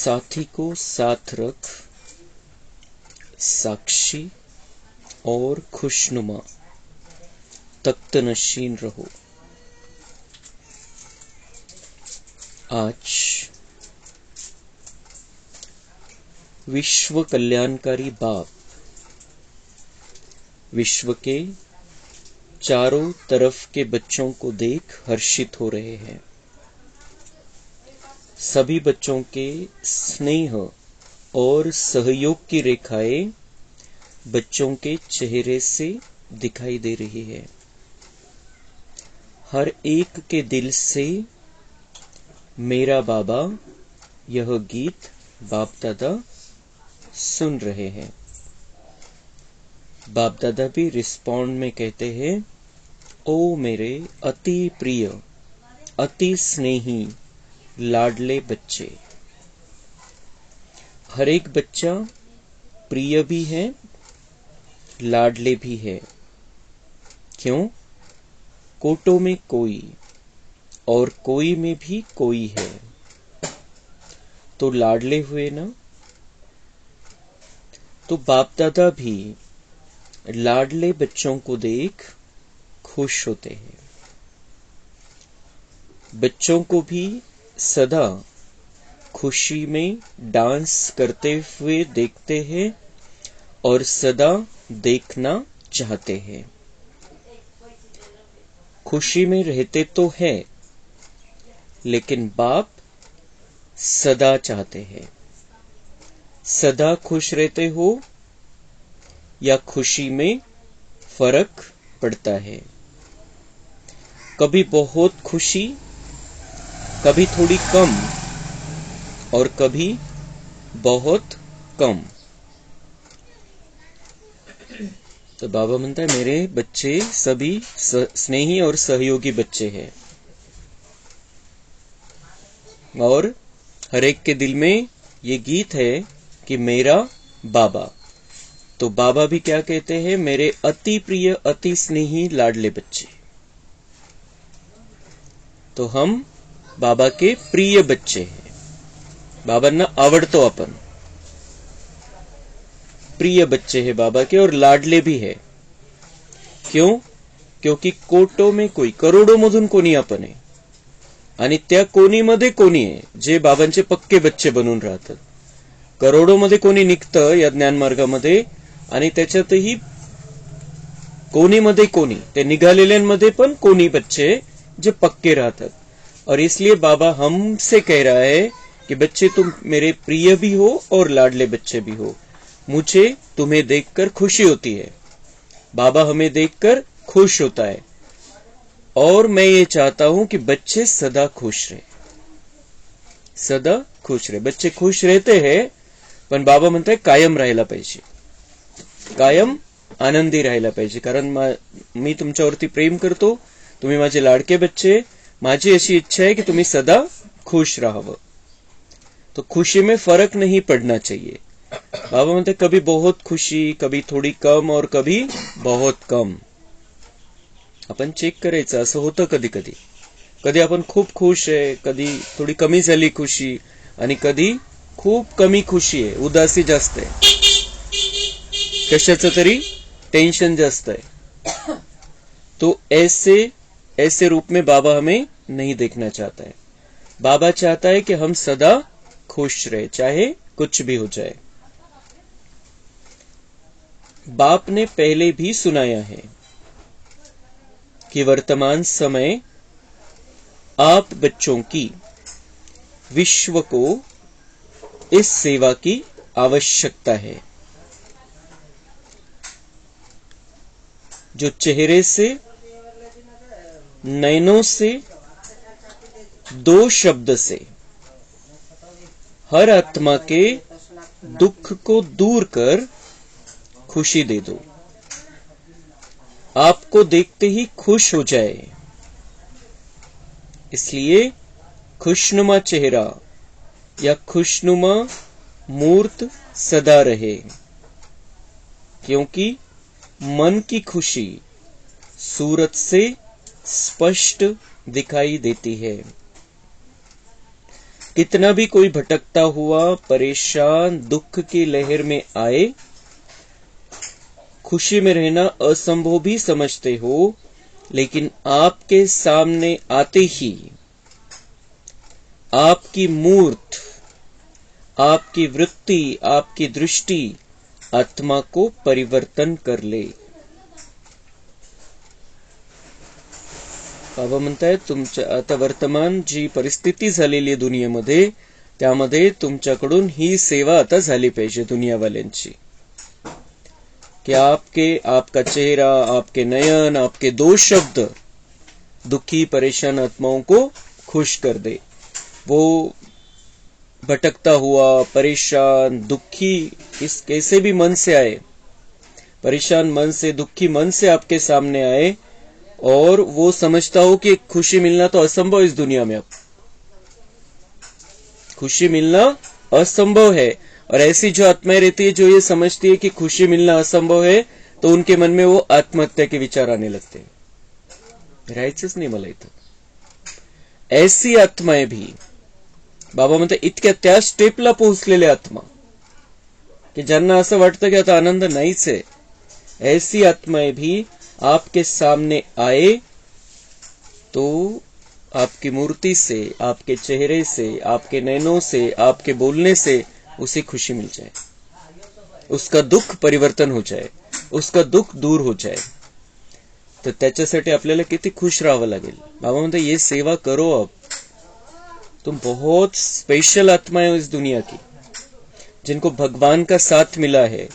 साथी को साथ रख, साक्षी और खुशनुमा, तख्त नशीन रहो। आज विश्व कल्याणकारी बाप विश्व के चारों तरफ के बच्चों को देख हर्षित हो रहे हैं। सभी बच्चों के स्नेह और सहयोग की रेखाएं बच्चों के चेहरे से दिखाई दे रही है। हर एक के दिल से मेरा बाबा यह गीत बाप दादा सुन रहे हैं। बाप दादा भी रिस्पॉन्ड में कहते हैं, ओ मेरे अति प्रिय, अति स्नेही लाडले बच्चे। हर एक बच्चा प्रिय भी है, लाडले भी है। क्यों? कोटों में कोई और कोई में भी कोई है, तो लाडले हुए ना। तो बाप दादा भी लाडले बच्चों को देख खुश होते हैं। बच्चों को भी सदा खुशी में डांस करते हुए देखते हैं और सदा देखना चाहते हैं। खुशी में रहते तो है, लेकिन बाप सदा चाहते हैं। सदा खुश रहते हो या खुशी में फर्क पड़ता है। कभी बहुत खुशी, कभी थोड़ी कम और कभी बहुत कम। तो बाबा म्हणता है, मेरे बच्चे सभी स्नेही और सहयोगी बच्चे हैं और हर एक के दिल में ये गीत है कि मेरा बाबा। तो बाबा भी क्या कहते हैं, मेरे अति प्रिय, अति स्नेही लाडले बच्चे। तो हम बाबा के प्रिय बच्चे हैं। बाबांना आवडतो आपण, प्रिय बच्चे हैं बाबा के और लाडले भी है। क्यों? क्योंकि कोटो में कोई, करोडो मधून कोणी आपण आहे आणि त्या कोणीमध्ये कोणी आहे जे बाबांचे पक्के बच्चे बनून राहतात। करोडो मध्ये कोणी निघतं या ज्ञान मार्गामध्ये आणि त्याच्यातही कोणीमध्ये कोणी, ते निघालेल्यांमध्ये पण कोणी बच्चे जे पक्के रहतात। और इसलिए बाबा हमसे कह रहा है कि बच्चे तुम मेरे प्रिय भी हो और लाडले बच्चे भी हो। मुझे तुम्हें देखकर खुशी होती है, बाबा हमें देखकर खुश होता है और मैं ये चाहता हूं कि बच्चे सदा खुश रहे, सदा खुश रहे। बच्चे खुश रहते हैं, पण बाबा म्हणते कायम राहायला पाहिजे, कायम आनंदी राहायला पाहिजे। कारण मी तुमच्यावरती प्रेम करतो, तुम्ही माझे लाडके बच्चे। माझी अशी इच्छा है कि तुम्ही सदा खुश राहावं। तो खुशी में फर्क नहीं पड़ना चाहिए। बाबा म्हणते कभी बहुत खुशी, कभी थोड़ी कम और कभी बहुत कम। आपण चेक करायचं, असं होतं कधी कधी। कधी आपण खूप खुश आहे, कधी थोडी कमी झाली खुशी आणि कधी खूप कमी खुशी आहे, उदासी जास्त आहे, कशाचं तरी टेंशन जास्त है। तो ऐसे रूप में बाबा हमें नहीं देखना चाहता है। बाबा चाहता है कि हम सदा खुश रहे, चाहे कुछ भी हो जाए। बाप ने पहले भी सुनाया है कि वर्तमान समय आप बच्चों की विश्व को इस सेवा की आवश्यकता है। जो चेहरे से, नयनों से, दो शब्द से हर आत्मा के दुख को दूर कर खुशी दे दो। आपको देखते ही खुश हो जाए। इसलिए खुशनुमा चेहरा या खुशनुमा मूर्त सदा रहे, क्योंकि मन की खुशी सूरत से स्पष्ट दिखाई देती है। कितना भी कोई भटकता हुआ परेशान दुख की लहर में आए, खुशी में रहना असंभव भी समझते हो, लेकिन आपके सामने आते ही आपकी मूर्त, आपकी वृत्ति, आपकी दृष्टि आत्मा को परिवर्तन कर ले. बाबा म्हणतायत तुमच्या आता वर्तमान जी परिस्थिती झालेली आहे दुनियेमध्ये, त्यामध्ये तुमच्याकडून ही सेवा आता झाली पाहिजे दुनियावाल्यांची, कि आपका चेहरा, आपके नयन, आपके दो शब्द दुखी परेशान आत्माओं को खुश कर दे. वो भटकता हुआ परेशान दुखी इस कैसे भी मन से आए, परेशान मन से, दुखी मन से आपके सामने आए और वो समझता हो कि खुशी मिलना तो असंभव इस दुनिया में, अब खुशी मिलना असंभव है. और ऐसी जो आत्माएं रहती है जो ये समझती है कि खुशी मिलना असंभव है, तो उनके मन में वो आत्महत्या के विचार आने लगते हैं. राहायचंच नाही मला इथं. ऐसी आत्माएं भी बाबा म्हणतात इतक्या त्या स्टेपला पोहोचलेल्या आत्मा की ज्यांना असं वाटतं की आता आनंद नाहीच आहे, ऐसी आत्माएं भी आपके सामने आए तो आपकी मूर्ति से, आपके चेहरे से, आपके नैनों से, आपके बोलने से उसे खुशी मिल जाए, उसका दुख परिवर्तन हो जाए, उसका दुख दूर हो जाए. तर त्याच्यासाठी आपल्याला किती खुश राहावं लागेल. बाबा म्हणते ये सेवा करो, अब तुम बहुत स्पेशल आत्माएं हो इस दुनिया की, जिनको भगवान का साथ मिला है.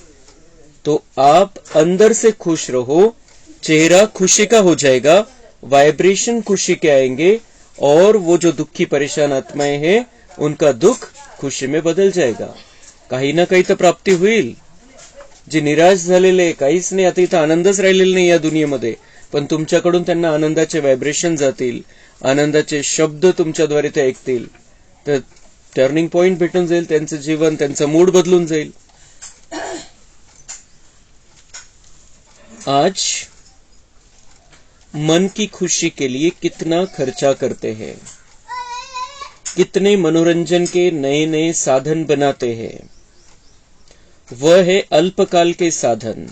तो आप अंदर से खुश रहो, चेहरा खुशी का हो जाएगा, वाइब्रेशन खुशी के आएंगे, और वो जो दुखी परेशान आत्माएं हैं उनका दुख खुशी में बदल जाएगा. काही ना काही तर प्राप्ती होईल. जे निराश झालेले, काहीच नाही, आता इथं आनंदच राहिलेला नाही या दुनियेमध्ये, पण तुमच्याकडून त्यांना आनंदाचे व्हायब्रेशन जातील, आनंदाचे शब्द तुमच्याद्वारे ते ऐकतील, तर टर्निंग पॉइंट भेटून जाईल, त्यांचं जीवन, त्यांचा मूड बदलून जाईल. आज मन की खुशी के लिए कितना खर्चा करते हैं, कितने मनोरंजन के नए नए साधन बनाते हैं. वह है अल्पकाल के साधन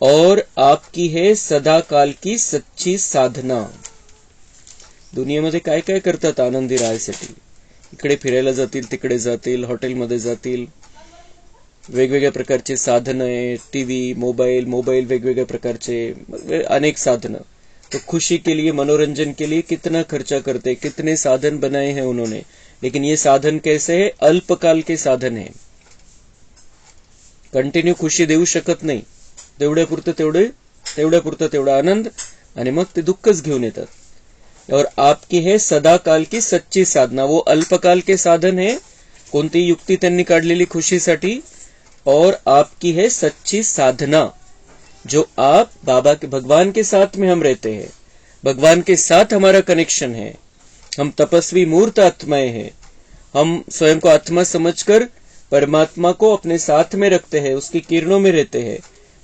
और आपकी है सदा काल की सच्ची साधना. दुनियेमध्ये काय काय करतात आनंदी राहायसाठी. इकडे फिरायला जातील, तिकडे जातील, हॉटेलमध्ये जातील, वेगवेगळ्या प्रकारचे साधन आहे, टीव्ही, मोबाइल वेगवेगळ्या प्रकारचे अनेक साधन. तो खुशी के लिए, मनोरंजन के लिए कितना खर्चा करते, कितने साधन बनाए हैं उन्होंने. लेकिन ये साधन कैसे है? अल्पकाल के साधन है, कंटिन्यू खुशी देऊ शकत नाही. तेवढ्यापुरतं तेवढा आनंद, आणि मग ते दुःखच घेऊन येतात. और आपकी है सदा काल की सच्ची साधना. वो अल्पकाल के साधन है, कोणती युक्ती त्यांनी काढलेली खुशीसाठी, और आपकी है सच्ची साधना, जो आप बाबा के, भगवान के साथ में हम रहते हैं, भगवान के साथ हमारा कनेक्शन है. हम तपस्वी मूर्त आत्माएं हैं, हम स्वयं को आत्मा समझकर परमात्मा को अपने साथ में रखते हैं, उसकी किरणों में रहते हैं.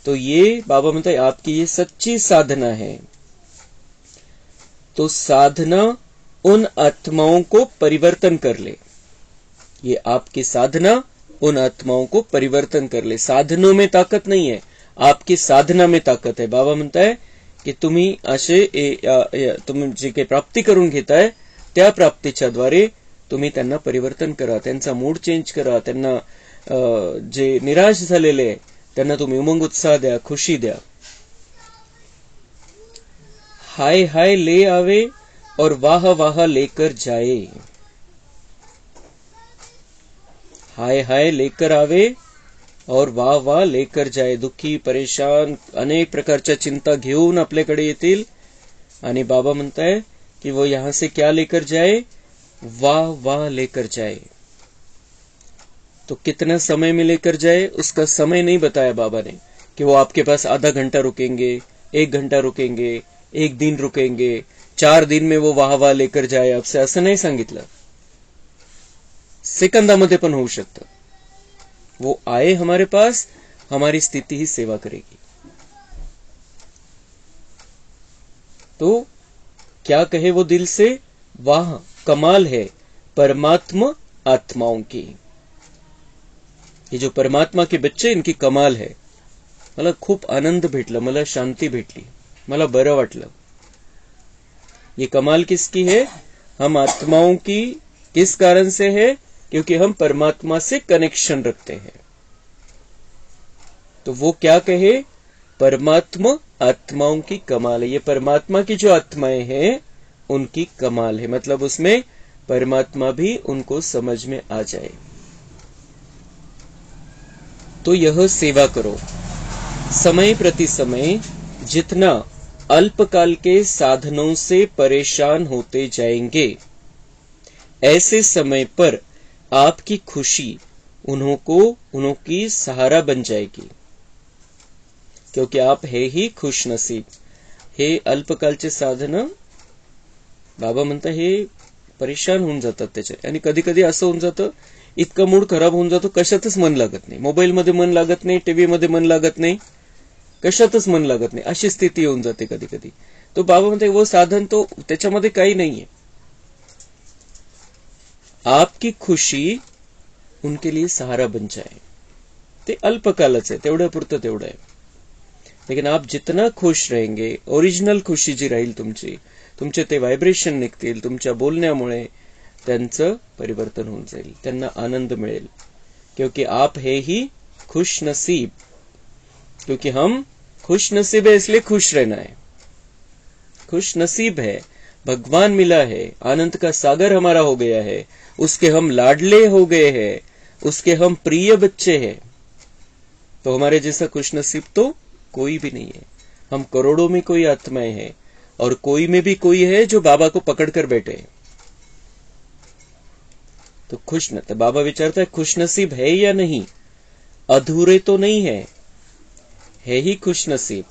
तो ये बाबा म्हणता है आपकी ये सच्ची साधना है. तो साधना उन आत्माओं को परिवर्तन कर ले. ये आपकी साधना उन आत्माओं को परिवर्तन कर ले. साधनों में ताकत नहीं है, आपकी साधना में ताकत है. बाबा म्हणता है की तुम्ही असे तुम्ही जे काही प्राप्ती करून घेताय, त्या प्राप्तीच्या द्वारे तुम्ही त्यांना परिवर्तन करा, त्यांचा मूड चेंज करा, त्यांना जे निराश झालेले आहे त्यांना तुम्ही उमंग उत्साह द्या, खुशी द्या. हाय हाय ले आवे और वाह वाह लेकर जाए. हाय हाय लेकर आवे और वाह वाह लेकर जाए. दुःखी परेशान अनेक प्रकारच्या चिंता घेऊन आपल्याकडे येतील, आणि बाबा म्हणताय कि वो यहां से क्या लेकर जाए? वाह वाह लेकर जाए. तो कितना समय में लेकर जाए, उसका समय नहीं बताया बाबा ने, कि वो आपके पास आधा घंटा रुकेंगे, 1 घंटा रुकेंगे, 1 दिन रुकेंगे, 4 दिन में वो वाह वाह लेकर जाए आपसे, असं नाही सांगितलं. सेकंदामध्ये पण होऊ शकतं. वो आए हमारे पास, हमारी स्थिति ही सेवा करेगी. तो क्या कहे वो दिल से? वाह कमाल है, परमात्मा आत्माओं की। ये जो परमात्मा के बच्चे, इनकी कमाल है. मला खूप आनंद भेटला, मला शांती भेटली, मला बरं वाटलं. ये कमाल किसकी है? हम आत्माओं की. किस कारण से है? क्योंकि हम परमात्मा से कनेक्शन रखते हैं. तो वो क्या कहे? परमात्मा आत्माओं की कमाल है. ये परमात्मा की जो आत्माएं हैं उनकी कमाल है. मतलब उसमें परमात्मा भी उनको समझ में आ जाए. तो यह सेवा करो. समय प्रति समय जितना अल्पकाल के साधनों से परेशान होते जाएंगे, ऐसे समय पर आपकी खुशी उन्होंकी सहारा बन जाएगी. क्योंकि आप हे ही खुश नसीब. हे अल्पकालचे साधन, बाबा म्हणता हे परेशान होऊन जातात त्याचे. आणि कधी कधी असं होऊन जातं, इतका मूड खराब होऊन जातो, कशातच मन लागत नाही. मोबाईल मध्ये मन लागत नाही, टीव्ही मध्ये मन लागत नाही, कशातच मन लागत नाही, अशी स्थिती येऊन जाते कधी कधी. तो बाबा म्हणते वो साधन तो त्याच्यामध्ये काही नाहीये. आपकी खुशी उनके लिए सहारा बन जाए. ते अल्पकालच आहे, तेवढ्या पुरतं तेवढं आहे. लेकिन आप जितना खुश रहेंगे, ओरिजिनल खुशी जी राहील तुमची, तुमचे ते व्हायब्रेशन निघतील, तुमच्या बोलण्यामुळे त्यांचं परिवर्तन होऊन जाईल, त्यांना आनंद मिळेल. क्योंकि आप है ही खुश नसीब. क्योंकि हम खुश नसीब है, इसलिए खुश रहना है. खुश नसीब है, भगवान मिला है, आनंद का सागर हमारा हो गया है, उसके हम लाडले हो गए हैं, उसके हम प्रिय बच्चे हैं. तो हमारे जैसा खुश नसीब तो कोई भी नहीं है. हम करोड़ों में कोई आत्माएं हैं, और कोई में भी कोई है जो बाबा को पकड़कर बैठे हैं. तो खुश न, तो बाबा विचारता है खुश नसीब है या नहीं, अधूरे तो नहीं है ही खुश नसीब.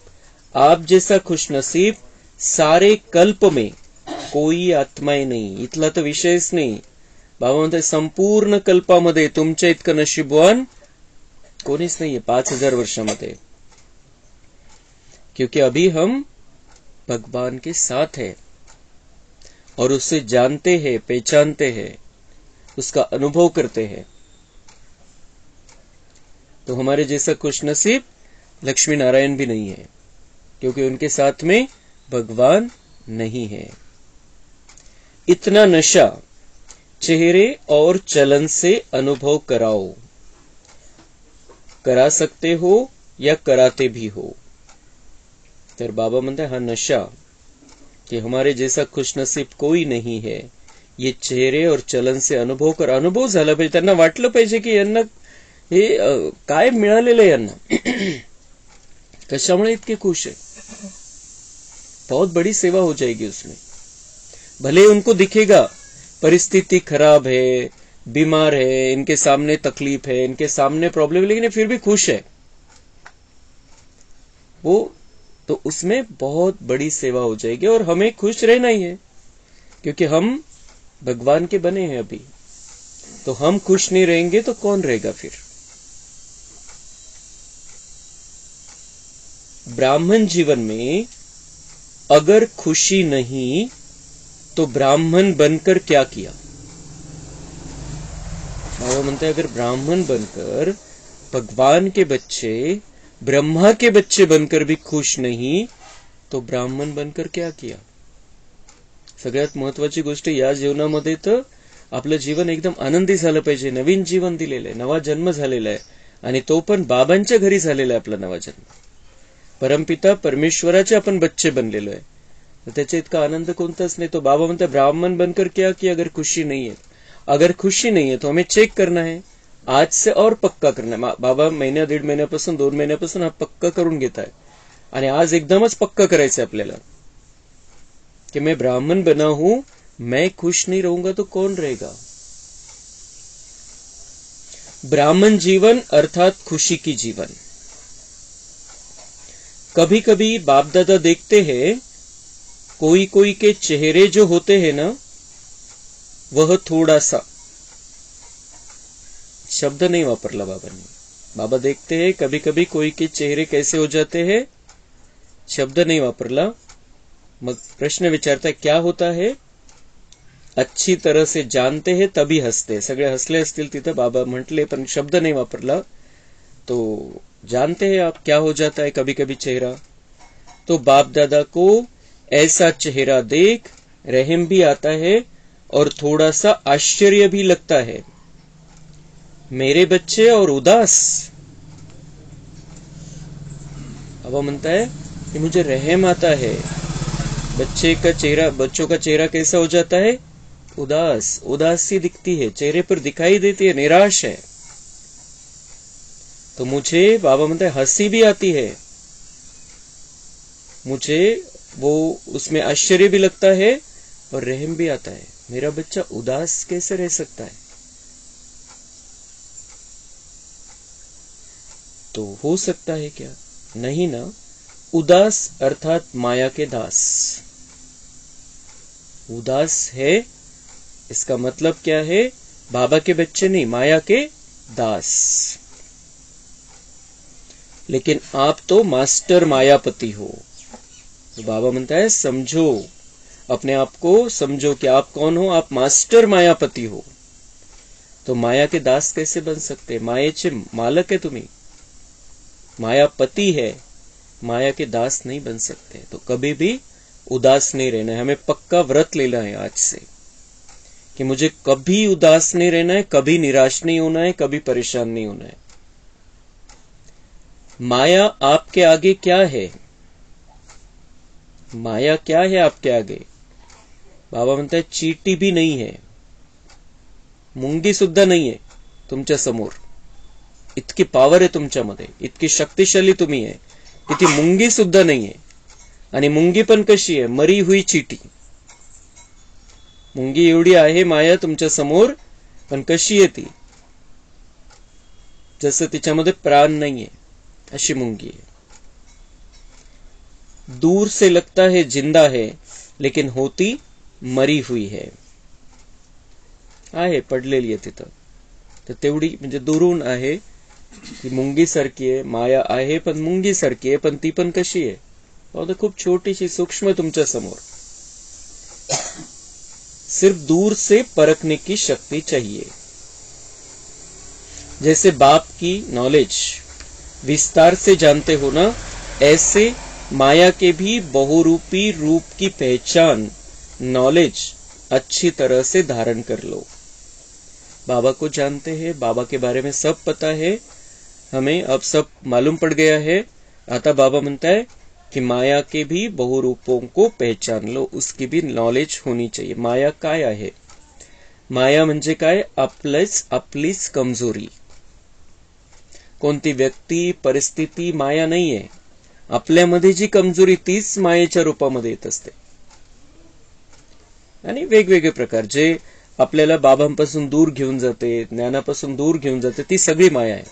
आप जैसा खुश नसीब सारे कल्प में कोई आत्माएं नाही. इथला तर विषयच नाही. बाबा म्हणतात संपूर्ण कल्पामध्ये तुमच्या इतकं नशीबवान कोणीच नाहीये 5000 वर्षामध्ये. क्योंकि अभी हम भगवान के साथ हैं और उससे जानते हैं, पहचानते हैं, उसका अनुभव करते हैं. तो हमारे जैसा खुश नसीब लक्ष्मी नारायण भी नहीं है, क्योंकि उनके साथ में भगवान नहीं है. इतना नशा चेहरे और चलन से अनुभव कराओ. करा सकते हो या कराते भी हो. तर बाबा म्हणते हा नशा, कि हमारे जैसा खुशनसीब कोई नहीं है, ये चेहरे और चलन से अनुभव कर. अनुभव झाला पाहिजे, त्यांना वाटलं पाहिजे की यांना हे काय मिळालेलं आहे, यांना कशामुळे इतके खुश है. बहुत बड़ी सेवा हो जाएगी उसमें. भले उनको दिखेगा परिस्थिति खराब है, बीमार है, इनके सामने तकलीफ है, इनके सामने प्रॉब्लम है, लेकिन फिर भी खुश है वो, तो उसमें बहुत बड़ी सेवा हो जाएगी. और हमें खुश रहना ही है, क्योंकि हम भगवान के बने हैं अभी. तो हम खुश नहीं रहेंगे तो कौन रहेगा फिर. ब्राह्मण जीवन में अगर खुशी नहीं तो ब्राह्मण बनकर क्या किया. बाबा म्हणते अगर ब्राह्मण बनकर, भगवान के बच्चे, ब्रह्मा के बच्चे बनकर भी खुश नहीं तो ब्राह्मण बनकर क्या किया. सगळ्यात महत्वाची गोष्ट या जीवनामध्ये तर आपलं जीवन एकदम आनंदी झालं पाहिजे. नवीन जीवन दिलेलं आहे, नवा जन्म झालेला आहे, आणि तो पण बाबांच्या घरी झालेला आहे आपला नवा जन्म. परमपिता परमेश्वराचे आपण बच्चे बनलेलो आहे, तर त्याचा इतका आनंद कोणताच नाही. तो बाबा म्हणता ब्राह्मण बनकर क्या कि अगर खुशी नहीं है, अगर खुशी नहीं है तो हमें चेक करना है, आज से और पक्का करना है. बाबा महिन्या 1.5 महिन्यापासून 2 महिन्यापासून हा पक्का करून घेत आहे, आणि आज एकदमच पक्का करायचं आपल्याला कि मैं ब्राह्मण बना हूं, मैं खुश नहीं रहूंगा तो कौन रहेगा. ब्राह्मण जीवन अर्थात खुशी की जीवन. कभी कभी बाप दादा देखते हैं कोई कोई के चेहरे जो होते हैं ना, वह थोड़ा सा, शब्द नहीं वापरला बाबा ने. बाबा देखते हैं कभी कभी कोई के चेहरे कैसे हो जाते हैं, शब्द नहीं वापरला. मग प्रश्न विचारता है क्या होता है. अच्छी तरह से जानते हैं तभी हसते. सगळे हसले असतील तिथं, बाबा म्हटले पण शब्द नाही वापरला. तो जानते हैं आप क्या हो जाता है कभी कभी चेहरा. तो बाप दादा को ऐसा चेहरा देख रहम भी आता है और थोड़ा सा आश्चर्य भी लगता है. मेरे बच्चे और उदास. बाबा म्हणता है कि मुझे रहम आता है. बच्चों का चेहरा कैसा हो जाता है? उदास. उदास सी दिखती है, चेहरे पर दिखाई देती है, निराश है. तो मुझे बाबा म्हणता है हंसी भी आती है, मुझे वो उसमें आश्चर्य भी लगता है और रहम भी आता है. मेरा बच्चा उदास कैसे रह सकता है? तो हो सकता है क्या? नहीं ना. उदास अर्थात माया के दास. उदास है इसका मतलब क्या है? बाबा के बच्चे नहीं, माया के दास. लेकिन आप तो मास्टर मायापति हो. तो बाबा म्हणता है समझो, अपने आप को समझो कि आप कौन हो. आप मास्टर मायापति हो. तो माया के दास कैसे बन सकते? मायेचे मालक है तुम्ही. मायापति है, माया के दास नहीं बन सकते. तो कभी भी उदास नहीं रहना है. हमें पक्का व्रत लेना है आज से कि मुझे कभी उदास नहीं रहना है, कभी निराश नहीं होना है, कभी परेशान नहीं होना है. माया आपके आगे क्या है? माया क्या है आपके आगे? बाबा म्हणता है चीटी भी नहीं है, मुंगी सुद्धा नाही आहे तुमच्या समोर. इतकी पावर आहे तुमच्यामध्ये, इतकी शक्तिशाली तुम्ही आहे की ती मुंगी सुद्धा नाही आहे. आणि मुंगी पण कशी आहे? मरी हुई चीटी. मुंगी एवढी आहे माया तुमच्या समोर, पण कशी आहे ती? जसं तिच्यामध्ये प्राण नाहीये अशी मुंगी है. दूर से लगता है जिंदा है लेकिन होती मरी हुई है. आहे पडलेली आहे तिथं. तर तेवढी म्हणजे दुरून आहे, ती मुंगी सारखी आहे. माया आहे पण मुंगी सारखी आहे, पण ती पण कशी आहे? तो खूप छोटीशी सूक्ष्म तुमच्या समोर. सिर्फ दूर से परखने की शक्ति चाहिए. जैसे बाप की नॉलेज विस्तार से जानते हो ना, ऐसे माया के भी बहुरूपी रूप की पहचान नॉलेज अच्छी तरह से धारण कर लो. बाबा को जानते हैं, बाबा के बारे में सब पता है, हमें अब सब मालूम पड़ गया है. आता बाबा म्हणता है कि माया के भी बहुरूपों को पहचान लो, उसकी भी नॉलेज होनी चाहिए. माया काय आहे? माया म्हणजे काय? आपलीच कमजोरी. कोणती व्यक्ती परिस्थिती माया नाहीये. आपल्यामध्ये जी कमजोरी तीच मायेच्या रूपामध्ये येत असते. आणि वेगवेगळे प्रकार जे आपल्याला बाबांपासून दूर घेऊन जाते, ज्ञानापासून दूर घेऊन जाते, ती सगळी माया आहे.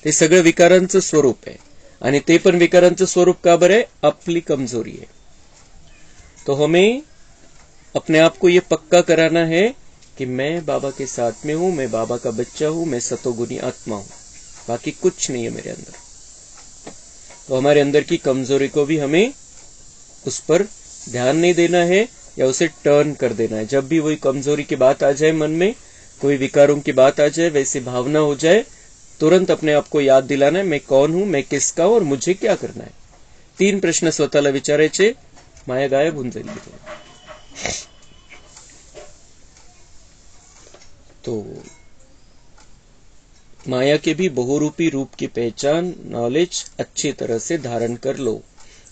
ते सगळं विकारांचं स्वरूप आहे. आणि ते पण विकारांचं स्वरूप का बरं आहे? आपली कमजोरी है. तो हमें अपने आप को ये पक्का कराना है कि मैं बाबा के साथ में हूं, मैं बाबा का बच्चा हूं, मैं सतोगुनी आत्मा हूं, बाकी कुछ नहीं है मेरे अंदर. तो हमारे अंदर की कमजोरी को भी हमें उस पर ध्यान नहीं देना है या उसे टर्न कर देना है. जब भी वही कमजोरी की बात आ जाए मन में, कोई विकारों की बात आ जाए, वैसी भावना हो जाए, तुरंत अपने आप को याद दिलाना है मैं कौन हूं, मैं किसका हूं और मुझे क्या करना है. 3 प्रश्न स्वतःला विचारायचे, माया गायब होऊन जाईल. तो माया के भी बहुरूपी रूप की पहचान नॉलेज अच्छी तरह से धारण कर लो.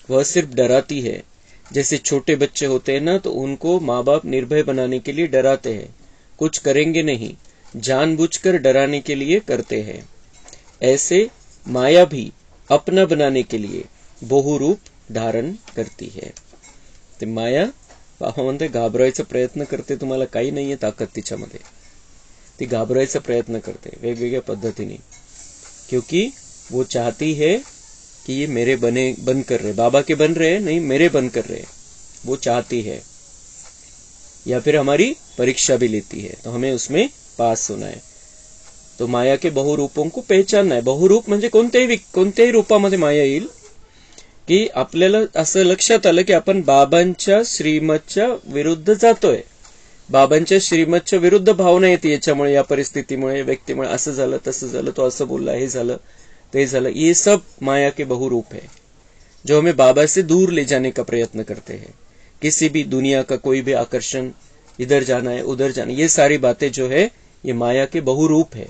वह सिर्फ डराती है. जैसे छोटे बच्चे होते हैं ना, तो उनको माँ बाप निर्भय बनाने के लिए डराते हैं, कुछ करेंगे नहीं, जानबूझकर डराने के लिए करते हैं. ऐसे माया भी अपना बनाने के लिए बहुरूप धारण करती है. ते माया बाबा म्हणते घाबरायचा प्रयत्न करते, तुम्हाला काही नाहीये ताकद तिच्यामध्ये. ती घाबरायचा प्रयत्न करते वेगवेगळ्या पद्धतीने, क्योंकि वो चाहती है कि ये मेरे बन कर रहे, बाबा के बन रहे नहीं, मेरे बन कर रहे, वो चाहती है. या फिर हमारी परीक्षा भी लेती है, तो हमें उसमें पास होना है. तो माया के बहुरूपों को पहचानना है. बहुरूप म्हणजे कोणत्याही रूपामध्ये माया येईल, की आपल्याला असं लक्षात आलं की आपण बाबांच्या श्रीमतच्या विरुद्ध जातोय. बाबांच्या श्रीमतच्या विरुद्ध भावना येते याच्यामुळे, या परिस्थितीमुळे, व्यक्तीमुळे, असं झालं तसं झालं, तो असं बोलला, हे झालं ते झालं. ये सब माया के बहुरूप है जो हमें बाबा से दूर ले जाने का प्रयत्न करते हैं. किसी भी दुनिया का कोई भी आकर्षण, इधर जाना है उधर जाना है, ये सारी बातें जो है ये माया के बहुरूप है.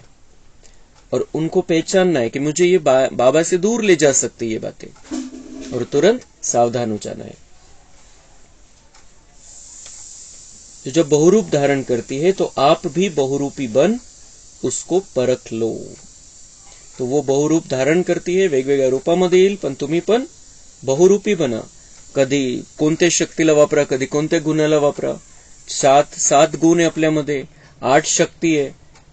और उनको पहचानना है कि मुझे ये बाबा से दूर ले जा सकती ये बातें, और तुरंत सावधान हो जाना है. तो जब बहुरूप धारण करती है तो आप भी बहुरूपी बन उसको परख लो. तो वो बहुरूप धारण करती है, वेगवेगळ्या रूपामध्ये येईल, पण तुम्ही पण बहुरूपी बना. कधी कोणत्या शक्तीला वापरा, कधी कोणत्या गुणाला वापरा. 7 गुण आहे आपल्यामध्ये, 8 शक्ती आहे.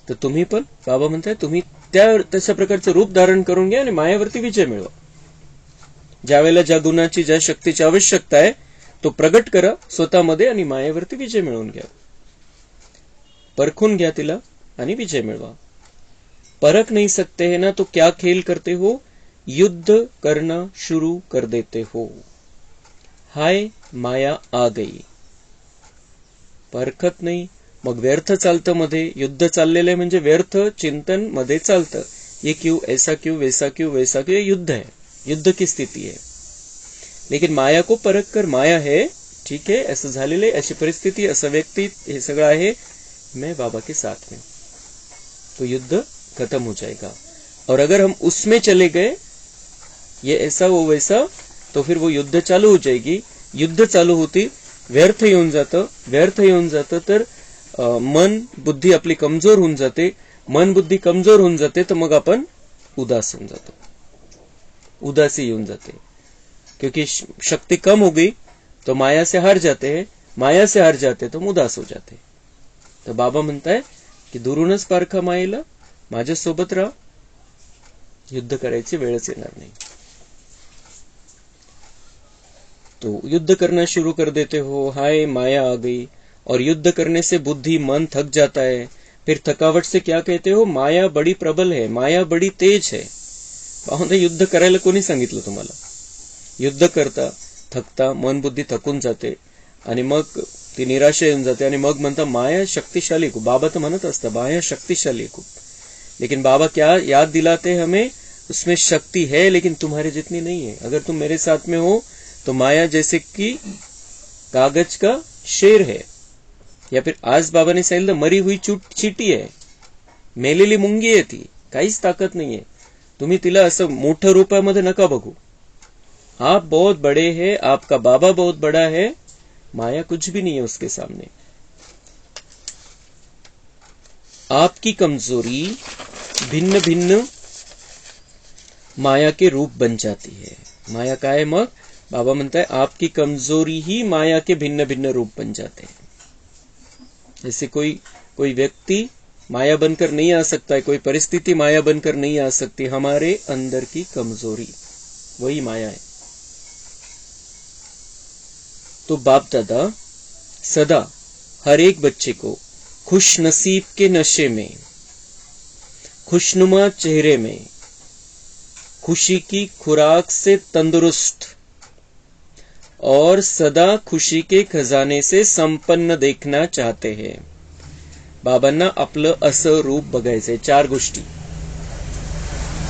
तर तुम्ही पण, बाबा म्हणताय, तुम्ही तशा प्रकारचं रूप धारण करून घ्या आणि मायावरती विजय मिळवा. ज्या वेळेला ज्या गुणाची, ज्या शक्तीची आवश्यकता आहे तो प्रगट करा स्वतःमध्ये आणि मायावरती विजय मिळवून घ्या. परखून घ्या तिला आणि विजय मिळवा. परख नहीं सकते है ना तो क्या खेल करते हो, युद्ध करना शुरू कर देते हो. हाय माया आ गई. परखत नाही, मग व्यर्थ चालतं मध्ये. युद्ध चाललेलं आहे म्हणजे व्यर्थ चिंतन मध्ये चालतं. ये क्यों, ऐसा क्यों, वैसा क्यों, वैसा क्यों, ये युद्ध है, युद्ध की स्थिती है. लेकिन माया को परख कर, माया है, ठीक है, ऐसा झालेलं आहे, ऐसी परिस्थिती, असं व्यक्ती, हे सगळं आहे, मैं बाबा के साथ में, तो युद्ध खत्म हो जाएगा. और अगर हम उसमें चले गए, ये ऐसा वो वैसा, तो फिर वो युद्ध चालू हो जाएगी. युद्ध चालू होती, व्यर्थ येऊन जातं, तर मन बुद्धी आपली कमजोर होऊन जाते. मन बुद्धी कमजोर होऊन जाते तर मग आपण उदास होऊन जातो, उदासी येऊन जाते. क्योंकि शक्ति कम हो गई तो माया से हार जाते हैं, माया से हार जाते तो उदास हो जाते. तर बाबा म्हणताय की दुरूनच पारखा मायेला, माझ्या सोबत राहा, युद्ध करायची वेळच येणार नाही. तो युद्ध करना शुरू कर देते हो. हाय माया आ गई. और युद्ध करने से बुद्धि मन थक जाता है. फिर थकावट से क्या कहते हो, माया बड़ी प्रबल है, माया बड़ी तेज है. पाहून युद्ध करायला कोणी सांगितलं तुम्हाला. युद्ध करता थकता, मन बुद्धी थकून जाते आणि मग ती निराशा येऊन जाते आणि मग म्हणता माया शक्तिशाली खूप. बाबा तर म्हणत असता माया शक्तिशाली खूप. लेकिन बाबा क्या याद दिलाते हमें, उसमें शक्ति है लेकिन तुम्हारे जितनी नहीं है. अगर तुम मेरे साथ में हो तो माया जैसे कि कागज का शेर है, या फिर आज बाबाने सांगितलं मरी हुई चीटी आहे, मेलेली मुंगी आहे, ती काहीच ताकद नाहीये. तुम्ही तिला असं मोठ्या रूपामध्ये नका बघू. आप बहुत बड़े हैं, आपका बाबा बहुत बड़ा है, माया कुछ भी नहीं है उसके सामने. आपकी कमजोरी भिन्न भिन्न माया के रूप बन जाती है. माया काय है मग, बाबा म्हणताय आपकी कमजोरी ही माया के भिन्न भिन्न रूप बन जाते हैं. जैसे कोई व्यक्ति माया बनकर नहीं आ सकता है, कोई परिस्थिति माया बनकर नहीं आ सकती. हमारे अंदर की कमजोरी वही माया है. तो बाप दादा सदा हर एक बच्चे को खुश नसीब के नशे में, खुशनुमा चेहरे में, खुशी की खुराक से तंदुरुस्त और सदा खुशी के खजाने से संपन्न देखना चाहते हैं. बाबांना आपलं असं रूप बघायचंय. 4 गोष्टी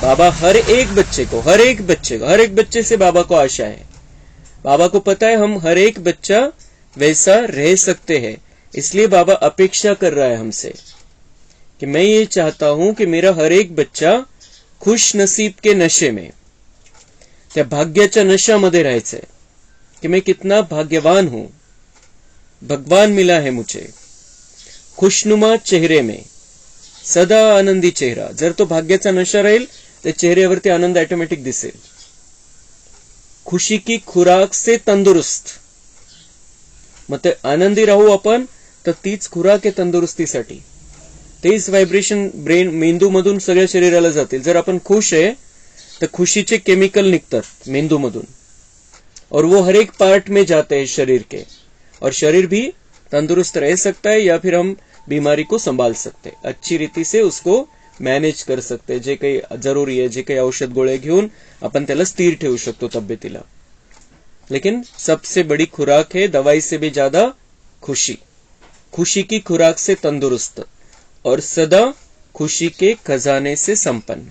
बाबा हर एक बच्चे से बाबा को आशा है. बाबा को पता है हम हर एक बच्चा वैसा रह सकते हैं, इसलिए बाबा अपेक्षा कर रहा है हमसे कि मैं ये चाहता हूं कि मेरा हर एक बच्चा खुश नसीब के नशे में, त्या भाग्याच्या नशामध्ये राहायचंय कि मैं कितना भाग्यवान हूं, भगवान मिला है मुझे. खुशनुमा चेहरे में, सदा आनंदी चेहरा. जर तो भाग्याचा नशा राहील तर चेहऱ्यावरती आनंद ऑटोमॅटिक दिसेल. खुशी की खुराक से तंदुरुस्त, मग ते आनंदी राहू आपण तर तीच खुराक आहे तंदुरुस्तीसाठी. तेच व्हायब्रेशन ब्रेन मेंदू मधून सगळ्या शरीराला जातील. जर आपण खुश आहे तर खुशीचे केमिकल निघतात मेंदू मधून, और वो हर एक पार्ट में जाते हैं शरीर के, और शरीर भी तंदुरुस्त रह सकता है, या फिर हम बीमारी को संभाल सकते, अच्छी रीति से उसको मॅनेज कर सकते. जे काही जरुरी आहे, जे काही औषध गोळ्या घेऊन आपण त्याला स्थिर ठेवू शकतो तब्येतीला. लेकिन सबसे बड़ी खुराक है दवाई से भी ज्यादा खुशी। खुशी की खुराक से तंदुरुस्त और सदा खुशी के खजाने से संपन्न,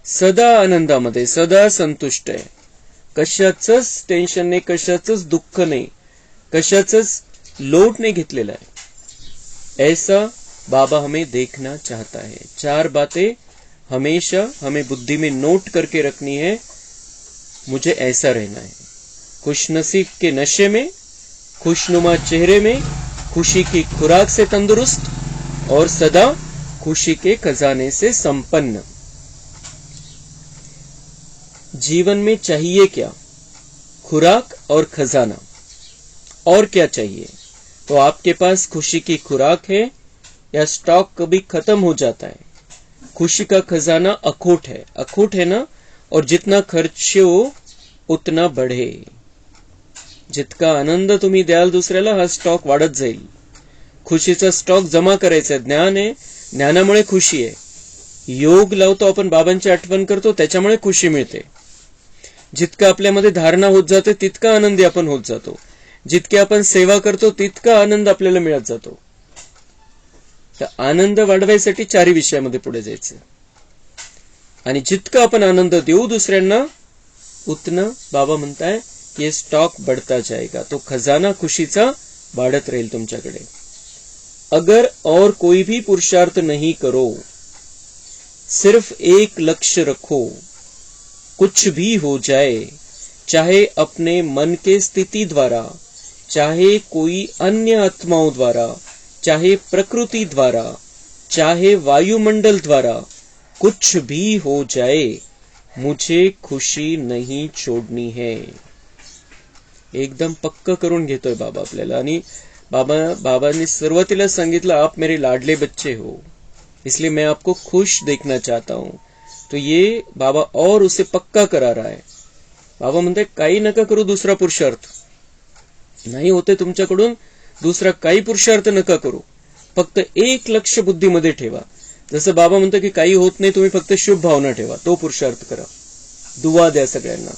सदा आनंदामध्ये, सदा संतुष्ट आहे, कशाचंच टेन्शन नाही, कशाचंच दुःख नाही, कशाचंच लोट नहीं घेतलेला है। ऐसा बाबा हमें देखना चाहता है। 4 बातें हमेशा हमें बुद्धि में नोट करके रखनी है। मुझे ऐसा रहना है, खुशनसीब के नशे में, खुशनुमा चेहरे में, खुशी की खुराक से तंदुरुस्त और सदा खुशी के खजाने से संपन्न। जीवन में चाहिए क्या? खुराक और खजाना। और क्या चाहिए? तो आपके पास खुशी की खुराक है या स्टॉक कभी खत्म हो जाता है? खुशी का खजाना अखूट है ना, और जितना खर्च हो उतना बढ़े। जितका आनंद तुम्ही द्याल दुसऱ्याला, हा स्टॉक वाढत जाईल। खुशीचा स्टॉक जमा करायचा ज्ञान आहे, ज्ञानामुळे खुशी आहे। योग लावतो आपण, बाबांची आठवण करतो, त्याच्यामुळे खुशी मिळते। जितका आपल्यामध्ये धारणा होत जाते तितका आनंदी आपण होत जातो। जितकी आपण सेवा करतो तितका आनंद आपल्याला मिळत जातो। तर आनंद वाढवायसाठी 4 विषयामध्ये पुढे जायचं, आणि जितका आपण आनंद देऊ दुसऱ्यांना उतना बाबा म्हणताय की स्टॉक बढ़ता जाएगा, तो खजाना खुशीचा वाढत राहील तुमच्याकडे। अगर और कोई भी पुरुषार्थ नहीं करो, सिर्फ एक लक्ष्य रखो, कुछ भी हो जाए, चाहे अपने मन के स्थिति द्वारा, चाहे कोई अन्य आत्माओं द्वारा, चाहे प्रकृति द्वारा, चाहे वायुमंडल द्वारा, कुछ भी हो जाए, मुझे खुशी नहीं छोड़नी है। एकदम पक्क करून घेतोय बाबा आपल्याला। आणि बाबांनी सुरुवातीला सांगितलं, आप मेरे लाडले बच्चे हो, इसलिए मैं आपको खुश देखना चाहता हूं। तो ये बाबा और उसे पक्का करा रहा है। बाबा म्हणते काही नका करू दूसरा पुरुषार्थ, नाही होते तुमच्याकडून दूसरा काही पुरुषार्थ नका करू, फक्त एक लक्ष्य बुद्धीमध्ये ठेवा। जसं बाबा म्हणतो की काही होत नाही, तुम्ही फक्त शुभ भावना ठेवा, तो पुरुषार्थ करा, दुआ द्या सगळ्यांना।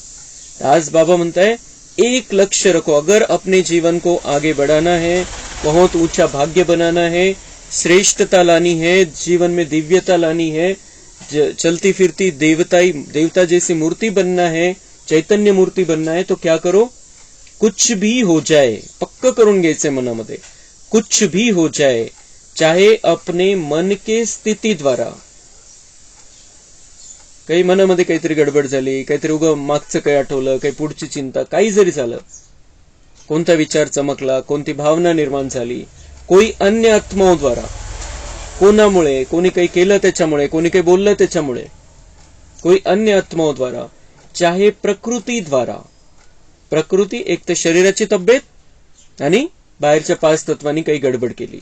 आज बाबा म्हणताय एक लक्ष्य रखो, अगर अपने जीवन को आगे बढ़ाना है, बहुत ऊंचा भाग्य बनाना है, श्रेष्ठता लानी है, जीवन में दिव्यता लानी है, चलती फिरती देवता जैसी मूर्ति बनना है, चैतन्य मूर्ति बनना है, तो क्या करो? कुछ भी हो जाए, पक्क करून घ्यायचंय मनामध्ये, कुछ भी हो जाए, चाहे अपने मन के स्थिति द्वारा। काही मनामध्ये काहीतरी गडबड झाली, काहीतरी उगा मागचं काही आठवलं, काही पुढची चिंता, काही जरी झालं, कोणता विचार चमकला, कोणती भावना निर्माण झाली, कोई अन्य आत्माओं द्वारा, कोणामुळे, कोणी काही केलं त्याच्यामुळे, कोणी काही बोललं त्याच्यामुळे, कोई अन्य आत्माओं द्वारा, चाहे प्रकृती द्वारा। प्रकृती एक तर शरीराची तब्येत आणि बाहेरच्या 5 तत्वांनी काही गडबड केली।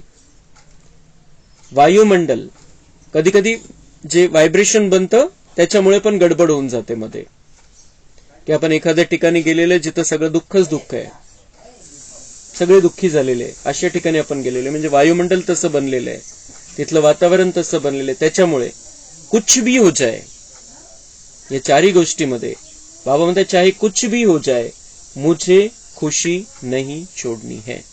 वायुमंडल, कधी कधी जे व्हायब्रेशन बनतं त्याच्यामुळे पण गडबड होऊन जाते मध्ये, की आपण एखाद्या ठिकाणी गेलेले जिथं सगळं दुःखच दुःख आहे, सगळे दुःखी झालेले, अशा ठिकाणी आपण गेलेले, म्हणजे वायुमंडल तसं बनलेलं आहे, तिथलं वातावरण तसं बनलेलं आहे। त्याच्यामुळे कुछ भी हो जाए, या 4 गोष्टीमध्ये बाबा म्हणतात चाहे कुछ भी हो जाए, मुझे खुशी नहीं छोड़नी है,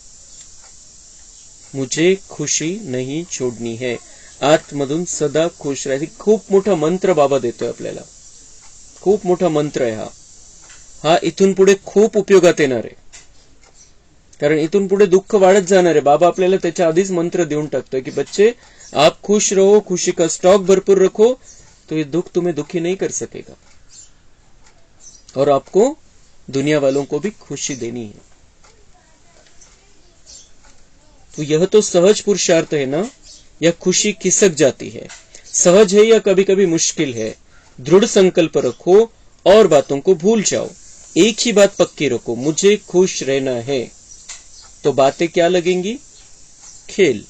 मुझे खुशी नहीं छोड़नी है। आतमधून सदा खुश राहायची। खूप मोठा मंत्र बाबा देतोय आपल्याला, खूप मोठा मंत्र आहे हा इथून पुढे खूप उपयोगात येणार आहे, कारण इथून पुढे दुःख वाढत जाणार आहे। बाबा आपल्याला त्याच्या आधीच मंत्र देऊन टाकतोय की बच्चे आप खुश रहो, खुशी का स्टॉक भरपूर रखो, तो ये दुख तुम्हें दुखी नहीं कर सकेगा, और आपको दुनिया वालों को भी खुशी देनी है। तो यह तो सहज पुरुषार्थ है ना, या खुशी खिसक जाती है, सहज है या कभी कभी मुश्किल है। दृढ़ संकल्प रखो और बातों को भूल जाओ, एक ही बात पक्की रखो, मुझे खुश रहना है। तो बातें क्या लगेंगी? खेल।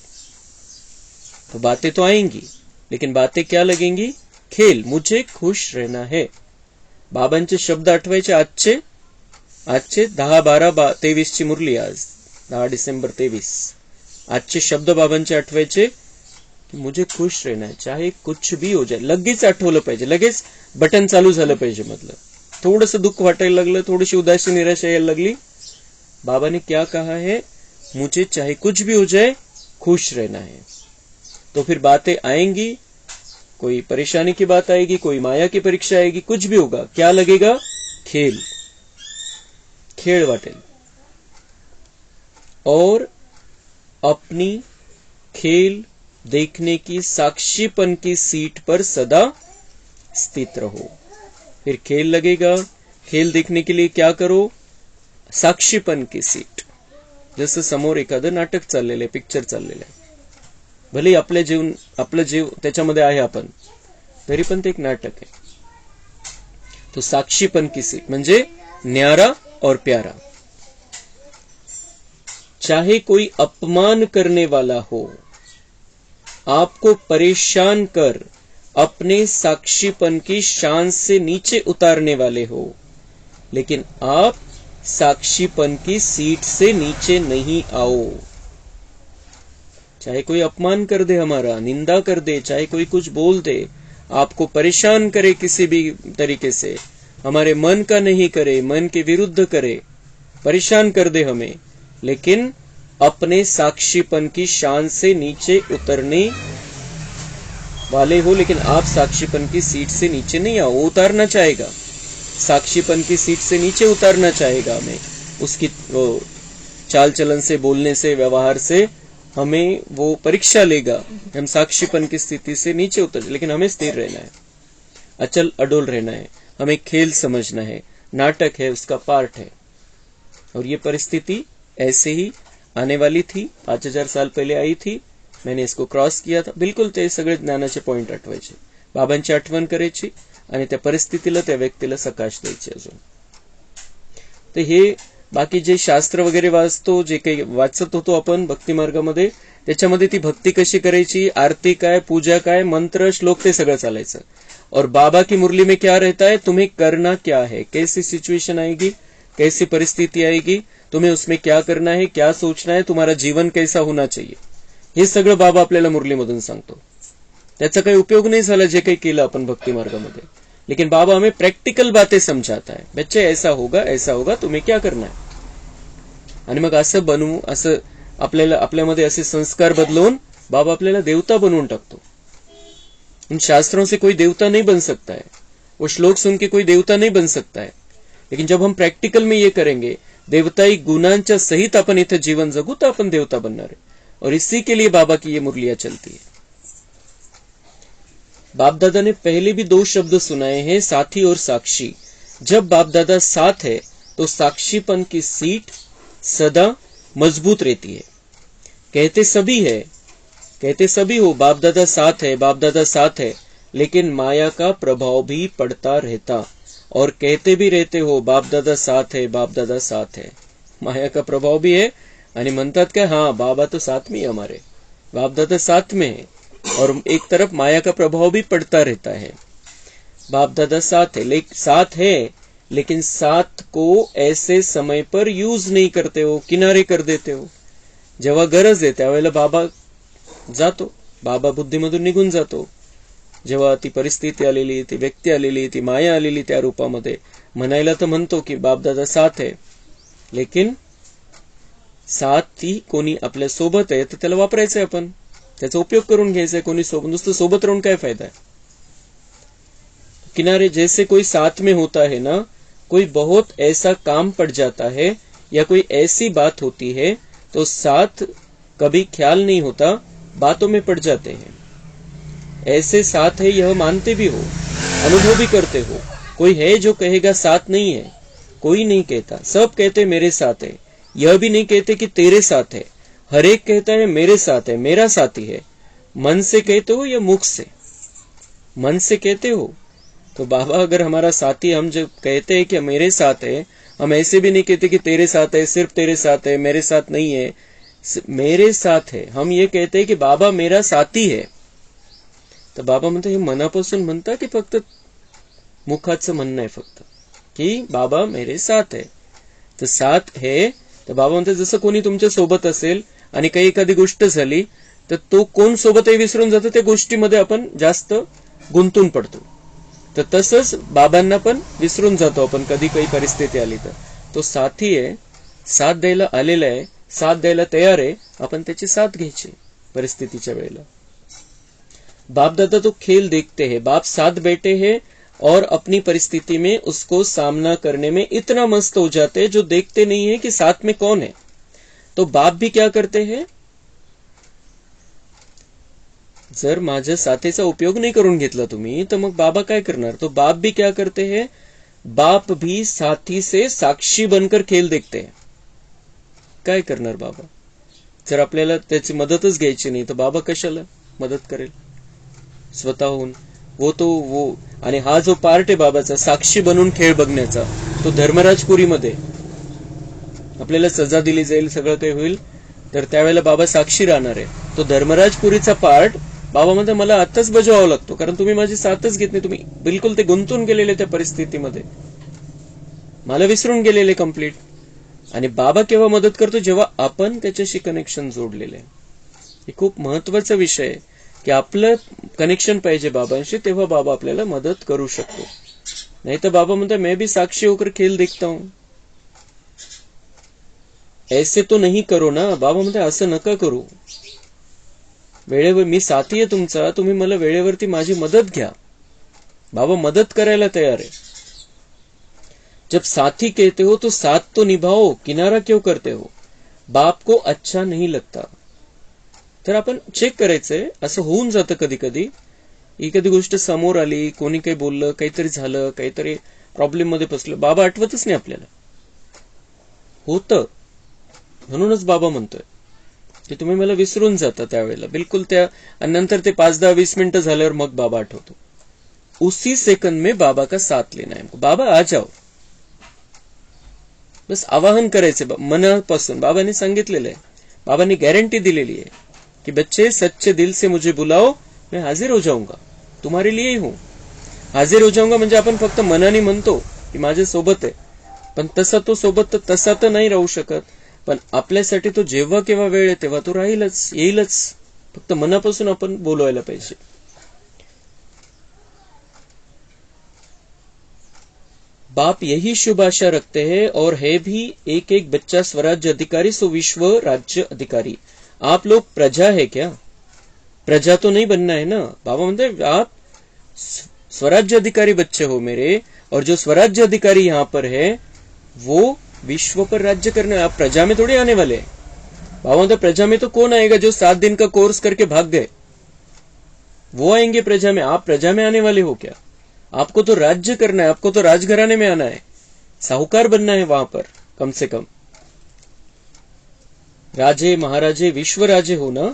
तो बातें तो आएंगी, लेकिन बातें क्या लगेंगी? खेल। मुझे खुश रहना है। बाबांचे शब्द आठवायचे आजचे 10-12-23 ची मुरली, आज 10 डिसेंबर 23। आजचे शब्द बाबांचे आठवायचे, मुझे खुश रहना है, चाहे कुछ भी हो जाए। लगेच आठवलं पाहिजे, लगेच बटन चालू झालं पाहिजे मधलं, थोडंसं दुःख वाटायला लागलं, थोडीशी उदासी निराशा यायला लागली, बाबा ने क्या कहा है, मुझे चाहे कुछ भी हो जाए खुश रहना है। तो फिर बातें आएंगी, कोई परेशानी की बात आएगी, कोई माया की परीक्षा आएगी, कुछ भी होगा, क्या लगेगा, खेल वाटेल। और अपनी खेल देखने की साक्षीपन की सीट पर सदा स्थित रहो। फिर खेल लगेगा, खेल देखने के लिए क्या करो, साक्षीपन की सीट। जसं समोर एखादं नाटक चाललेलं आहे, पिक्चर चाललेलं आहे, भले आपलं जीव त्याच्यामध्ये आहे आपण, तरी पण ते एक नाटक आहे। तो साक्षीपन की सीट म्हणजे न्यारा और प्यारा। चाहे कोई अपमान करने वाला हो, आपको परेशान कर अपने साक्षीपन की शान से नीचे उतारने वाले हो, लेकिन आप साक्षीपन की सीट से नीचे नहीं आओ। चाहे कोई अपमान कर दे, हमारा निंदा कर दे, चाहे कोई कुछ बोल दे, आपको परेशान करे किसी भी तरीके से, हमारे मन का नहीं करे, मन के विरुद्ध करे, परेशान कर दे हमें, लेकिन अपने साक्षीपन की शान से नीचे उतरने वाले हो, लेकिन आप साक्षीपन की सीट से नीचे नहीं आओ। वो उतारना चाहेगा, साक्षीपन की सीट से नीचे उतारना चाहेगा हमें, उसकी वो चाल चलन से, बोलने से, व्यवहार से हमें वो परीक्षा लेगा, हम साक्षीपन की स्थिति से नीचे उतर, लेकिन हमें स्थिर रहना है, अचल अडोल रहना है, हमें खेल समझना है, नाटक है, उसका पार्ट है। और ये परिस्थिति ऐसे ही आने वाली थी, 5000 साल पहिले आई थी, मैंने इसको क्रॉस किया था। बिलकुल ते सगळे ज्ञानाचे पॉइंट आठवायचे, बाबांची आठवण करायची आणि त्या परिस्थितीला, त्या व्यक्तीला सकाश द्यायची अजून। तर हे बाकी जे शास्त्र वगैरे वाचतो, जे काही वाचत होतो आपण भक्ती मार्गामध्ये, त्याच्यामध्ये ती भक्ती कशी करायची, आरती काय, पूजा काय, मंत्र, श्लोक, ते सगळं चालायचं। और बाबा की मुरली में क्या रहता है, तुम्हें करना क्या है, कैसी सिचुएशन आएगी, कैसी परिस्थिति आएगी, तुम्हें उसमें क्या करना है, क्या सोचना है, तुम्हारा जीवन कैसा होना चाहिए, हे सगळं बाबा आपल्याला मुरलीमधून सांगतो। त्याचा काही उपयोग नाही झाला जे काही केलं आपण भक्ती मार्गामध्ये, लेकिन बाबा हमें प्रैक्टिकल बातें समझाता है, बच्चे ऐसा होगा, तुम्हें क्या करना है। आणि मग असं बनवू, असं आपल्यामध्ये असे संस्कार बदलून बाबा आपल्याला देवता बनवून टाकतो। इन शास्त्रों से कोई देवता नहीं बन सकता है, वो श्लोक सुन के कोई देवता नहीं बन सकता है, लेकिन जब हम प्रैक्टिकल में ये करेंगे, देवताई गुणांच्या सहित आपण इथे जीवन जगू, तो आपण देवता बनणार है। और इसी के लिए बाबा की ये मुरलियां चलती है। बाप दादा ने पहले भी 2 शब्द सुनाए हैं, साथी और साक्षी। जब बाप दादा साथ है तो साक्षीपन की सीट सदा मजबूत रहती है। कहते सभी हो बाप दादा साथ है, बाप दादा साथ है, लेकिन माया का प्रभाव भी पड़ता रहता। और कहते भी रहते हो बाप दादा साथ है, बाप दादा साथ है, माया का प्रभाव भी है, आणि म्हणतात क्या, हाँ बाबा तो साथ में है, हमारे बाप दादा साथ में है, और एक तरफ माया का प्रभाव भी पड़ता रहता है। बाप दादा साथ है, लेकिन साथ को ऐसे समय पर यूज नहीं करते हो, किनारे कर देते हो। जेव्हा गरज आहे त्यावेळेला बाबा जातो, बाबा बुद्धीमधून निघून जातो। जेव्हा ती परिस्थिती आलेली, ती व्यक्ती आलेली, ती माया आलेली, त्या रूपामध्ये म्हणायला तर म्हणतो की बाप दादा साथ है, लेकिन साथ ती कोणी आपल्या सोबत आहे तर त्याला वापरायचंय, आपण त्याचा उपयोग करून घ्यायचा। कोणी सोबत, नुसतं सोबत राहून काय फायदा है। किनारे जैसे कोई साथ में होता है ना, कोई बहुत ऐसा काम पड़ जाता है या कोई ऐसी बात होती है तो साथ कभी ख्याल नहीं होता, बातों में पड़ जाते हैं। ऐसे साथ है यह मानते भी हो, अनुभव भी करते हो। कोई है जो कहेगा साथ नहीं है, कोई नहीं कहता, सब कहते मेरे साथ है, यह भी नहीं कहते कि तेरे साथ है। हर एक कहता है मेरे साथ है, मेरा साथी है। मन से कहते हो या मुख से? मन से कहते हो तो बाबा अगर हमारा साथी, हम जब कहते हैं कि मेरे साथ है, हम ऐसे भी नहीं कहते कि तेरे साथ है, सिर्फ तेरे साथ है, मेरे साथ नहीं है, मेरे साथ है। हम ये कहते हैं कि बाबा मेरा साथी है। तर बाबा म्हणतो हे मनापासून म्हणता की फक्त मुखाचं म्हणणं आहे फक्त की बाबा मेरे साथ है? तर साथ है तर बाबा म्हणतात जसं कोणी तुमच्या सोबत असेल आणि काही एखादी गोष्ट झाली तर तो कोण सोबत आहे विसरून जातो, त्या गोष्टीमध्ये आपण जास्त गुंतून पडतो। तर तसंच बाबांना पण विसरून जातो आपण कधी काही परिस्थिती आली तर. तो साथी आहे, साथ द्यायला आलेला आहे, साथ द्यायला तयार आहे, आपण त्याची साथ घ्यायची परिस्थितीच्या वेळेला. बाप दादा तो खेल देखते हैं, बाप साथ बैठे हैं और अपनी परिस्थिति में उसको सामना करने में इतना मस्त हो जाते हैं जो देखते नहीं है कि साथ में कौन है. तो बाप भी क्या करते हैं, जर माझ्या साथीचा उपयोग नाही करून घेतला तुम्ही तर मग बाबा काय करणार. तो बाप भी क्या करते हैं, बाप भी साथी से साक्षी बनकर खेल देखते हैं. काय करणार बाबा, जर आपल्याला त्याची मदतच घ्यायची नाही तर बाबा कशाला मदत करेल स्वतःहून. वो आणि हा जो पार्ट आहे बाबाचा साक्षी बनून खेळ बघण्याचा, तो धर्मराजपुरीमध्ये आपल्याला सजा दिली जाईल, सगळं काही होईल, तर त्यावेळेला बाबा साक्षी राहणार आहे. तो धर्मराजपुरीचा पार्ट बाबा म्हणते मला आताच बजावावा लागतो, कारण तुम्ही माझी साथच घेत नाही. तुम्ही बिलकुल ते गुंतून गेलेले त्या परिस्थितीमध्ये, मला विसरून गेलेले कम्प्लीट. आणि बाबा केव्हा मदत करतो, जेव्हा आपण त्याच्याशी कनेक्शन जोडलेले आहे. हे खूप महत्वाचा विषय आहे की आपलं कनेक्शन पाहिजे बाबांशी, तेव्हा बाबा आपल्याला मदत करू शकतो. नाही तर बाबा म्हणतात मैं भी साक्षी होकर खेल देखता हूं, ऐसे तो नहीं करो ना. बाबा म्हणतात असं नका करू. वेळेवर मी साथी आहे तुमचा, तुम्ही मला वेळेवरती माझी मदत घ्या. बाबा मदत करायला तयार आहे. जब साथी कहते हो तो साथ तो निभाओ, किनारा क्यों करते हो. बाप को अच्छा नहीं लगता. तर आपण चेक करायचंय. असं होऊन जातं कधी कधी, एखादी गोष्ट समोर आली, कोणी काही बोललं, काहीतरी झालं, काहीतरी प्रॉब्लेम मध्ये फसलं, बाबा आठवतच नाही आपल्याला. होतं, म्हणूनच बाबा म्हणतोय की तुम्ही मला विसरून जाता त्यावेळेला बिलकुल त्या, आणि नंतर ते 5-10-20 मिनिटं झाल्यावर मग बाबा आठवतो. उसी सेकंड में बाबा का साथ लेना है. बाबा आ जाओ, बस आवाहन करायचे मनापासून. बाबांनी सांगितलेलं आहे, बाबांनी गॅरंटी दिलेली आहे कि बच्चे सच्चे दिल से मुझे बुलाओ, मैं हाजिर हो जाऊंगा, तुम्हारे लिए ही हूं. हाजिर हो जाऊंगा म्हणजे आपण फक्त मनाने म्हणतो की माझ्या सोबत आहे, पण तसा तो सोबत तसा तर नाही राहू शकत. पण आपल्यासाठी तो जेव्हा केव्हा वेळ आहे तेव्हा तो राहीलच, येईलच. फक्त मनापासून आपण बोलवायला पाहिजे. बाप यही शुभ आशा रखते हैं और है भी एक एक बच्चा स्वराज्य अधिकारी सो विश्व राज्य अधिकारी. आप लोग प्रजा है क्या, प्रजा तो नहीं बनना है ना. बाबा म्हणते आप स्वराज्य अधिकारी बच्चे हो मेरे, और जो स्वराज्य अधिकारी यहाँ पर है वो विश्व पर राज्य करने. आप प्रजा में थोड़ी आने वाले. बाबा म्हणते प्रजा में तो कौन आएगा, जो 7 दिन का कोर्स करके भाग गए, वो आएंगे प्रजा में. आप प्रजा में आने वाले हो क्या. आपको तो राज्य करना है, आपको तो राजघराने में आना है, साहूकार बनना है वहां पर. कम से कम राजे महाराजे विश्व राजे हो ना.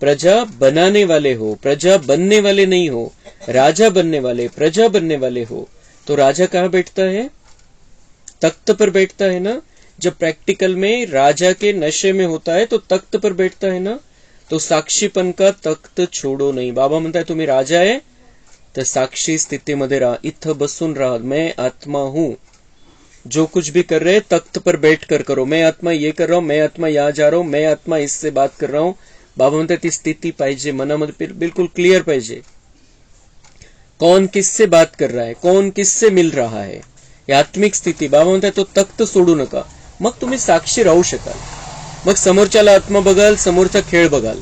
प्रजा बनाने वाले हो, प्रजा बनने वाले नहीं हो. राजा बनने वाले, प्रजा बनने वाले हो. तो राजा कहां बैठता है, तख्त पर बैठता है ना. जब प्रैक्टिकल में राजा के नशे में होता है तो तख्त पर बैठता है ना. तो साक्षीपन का तख्त छोड़ो नहीं. बाबा म्हणताय तुम्ही राजा आहे तर साक्षी स्थितीमध्ये राहा, इथं बसून राहा. मैं आत्मा हूं, जो कुछ भी कर रहे तख्त पर बैठ कर करो. मैं आत्मा ये कर रहा हूं, मैं आत्मा यहां जा रहा हूं, मैं आत्मा इससे बात कर रहा हूं. बाबा म्हणतात ती स्थिती पाहिजे मनामध्ये, बिलकुल क्लियर पाहिजे. कौन किससे बात कर रहा है, कौन किससे मिल रहा है, ही आत्मिक स्थिती. बाबा म्हणतात तो तख्त सोडू नका, मग तुम्ही साक्षी राहू शकाल. मग समोरच्याला आत्मा बघाल, समोरचा खेळ बघाल.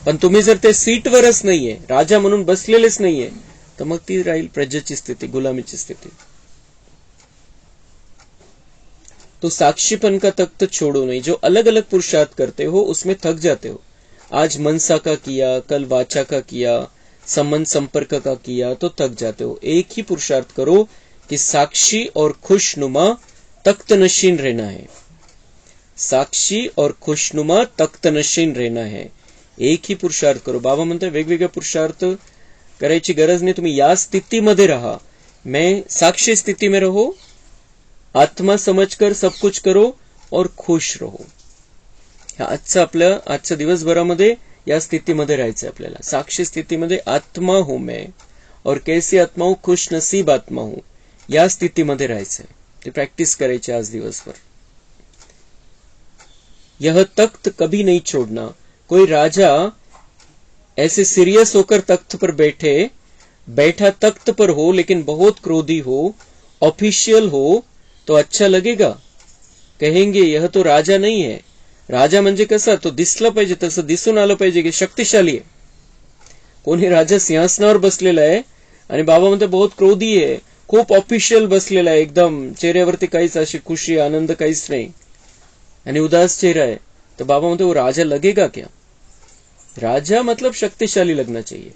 पण तुम्ही जर ते सीटवरच नाहीये, राजा म्हणून बसलेलेच नाहीये, तर मग ती राहील प्रजेची स्थिती, गुलामीची स्थिती. तो साक्षीपन का तख्त छोड़ो नहीं. जो अलग अलग पुरुषार्थ करते हो उसमें थक जाते हो. आज मनसा का किया, कल वाचा का किया, संबंध संपर्क का किया, तो थक जाते हो. एक ही पुरुषार्थ करो कि साक्षी और खुशनुमा तख्त नशीन रहना है. साक्षी और खुशनुमा तख्त नशीन रहना है. एक ही पुरुषार्थ करो. बाबा म्हणतात वेगवेगळे पुरुषार्थ करायची गरज नाही. तुम्ही या स्थितीमध्ये राहा. मैं साक्षी स्थिती में रहो, आत्मा समझकर सब कुछ करो और खुश रहो. आजच्या दिवसभरामध्ये या स्थितीमध्ये राहायचं आपल्याला. साक्षी स्थितीमध्ये आत्मा हूं मैं, और कैसी आत्मा हूं, खुश नसीब आत्मा हूं, या स्थितीमध्ये राहायचंय. ते प्रॅक्टिस करायची आज दिवसभर. यह तख्त कभी नहीं छोड़ना. कोई राजा ऐसे सीरियस होकर तख्त पर बैठे, बैठा तख्त पर हो लेकिन बहुत क्रोधी हो, ऑफिशियल हो, तो अच्छा लगेगा? कहेंगे यह तो राजा नहीं है. राजा म्हणजे कसा, तो दिसला पाहिजे, तसं दिसून आलं पाहिजे की शक्तिशाली आहे. कोणी राजा सिंहासनावर बसलेला आहे आणि बाबा म्हणते बहुत क्रोधी आहे, खूप ऑफिशियल बसलेला आहे, एकदम चेहऱ्यावरती काहीच अशी खुशी आनंद काहीच नाही आणि उदास चेहरा आहे, तर बाबा म्हणते वो राजा लगेगा क्या? राजा मतलब शक्तिशाली लगना चाहिए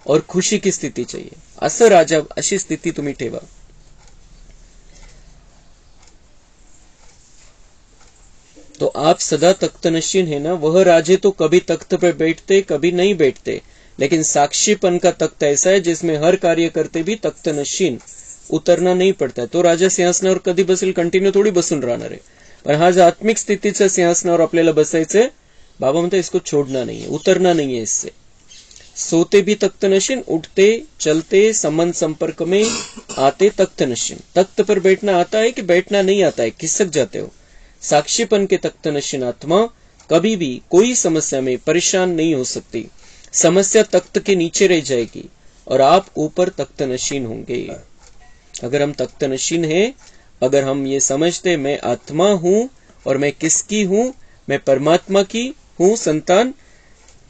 और खुशी की स्थिति चाहिए. असं राजा, अशी स्थिती तुम्ही ठेवा. तो आप सदा तख्तनशीन है ना. वह राजे तो कभी तख्त पर बैठते, कभी नहीं बैठते, लेकिन साक्षीपन का तख्त ऐसा है जिसमें हर कार्य करते भी तख्तनशीन उतरना नहीं पड़ता है. तो राजा सिंहासनावर कधी बसेल, कंटिन्यू थोडी बसून राहणार आहे. पण हा जो आत्मिक स्थितीच्या सिंहासनावर आपल्याला बसायचंय, बाबा म्हणते इसको छोड़ना नहीं है, उतरना नहीं है इससे. सोते भी तख्तनशीन, उठते चलते संबंध संपर्क में आते तख्तनशीन. तख्त पर बैठना आता है कि बैठना नहीं आता है, खिसक जाते हो. साक्षीपन के तख्तनशीन आत्मा कभी भी कोई समस्या में परेशान नहीं हो सकती. समस्या तख्त के नीचे रह जाएगी और आप ऊपर तख्तनशीन होंगे. अगर हम तख्तनशीन हैं, अगर हम ये समझते मैं आत्मा हूं और मैं किसकी हूं, मैं परमात्मा की हूं संतान,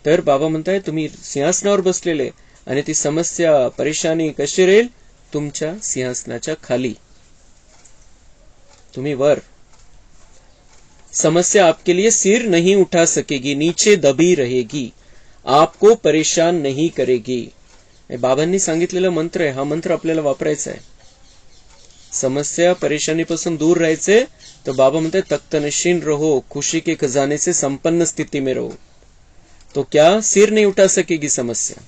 तर बाबा म्हणताय तुम्ही सिंहासनावर बसलेले आणि ती समस्या परेशानी कशी राहील, तुमच्या सिंहासनाच्या खाली, तुम्ही वर. समस्या आपके लिए सिर नहीं उठा सकेगी, नीचे दबी रहेगी, आपको परेशान नहीं करेगी. बाबांनी सांगितलेला मंत्र आहे, हा मंत्र आपल्याला वापरायचा आहे. समस्या परेशानीपासून दूर राहायचे, तो बाबा म्हणते तख्तनशीन रहो, खुशी के खजाने से संपन्न स्थिति में रहो. तो क्या सिर नहीं उठा सकेगी, समस्या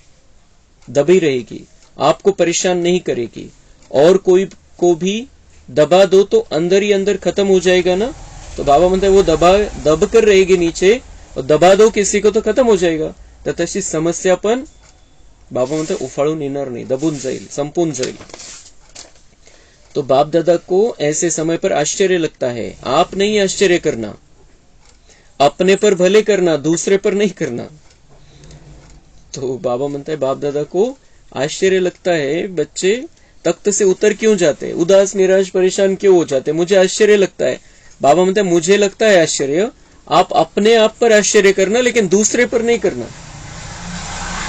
दबी रहेगी, आपको परेशान नहीं करेगी. और कोई को भी दबा दो तो अंदर ही अंदर खत्म हो जाएगा ना. तो बाबा म्हणते वो दब कर रहेगी नीचे, और दबा दो किसी को तो खत्म हो जाएगा. तर तशी समस्या पण बाबा म्हणते उफाळून येणार नाही, दबून जाईल, संपून जाईल. तो बाप दादा को ऐसे समय पर आश्चर्य लगता है. आप नहीं आश्चर्य करना, अपने पर भले करना, दूसरे पर नहीं करना. तो बाबा म्हणता है बाप दादा को आश्चर्य लगता है, बच्चे तख्त से उतर क्यों जाते, उदास निराश परेशान क्यों हो जाते, मुझे आश्चर्य लगता है. बाबा म्हणता है मुझे लगता है आश्चर्य, आप अपने आप पर आश्चर्य करना, लेकिन दूसरे पर नहीं करना.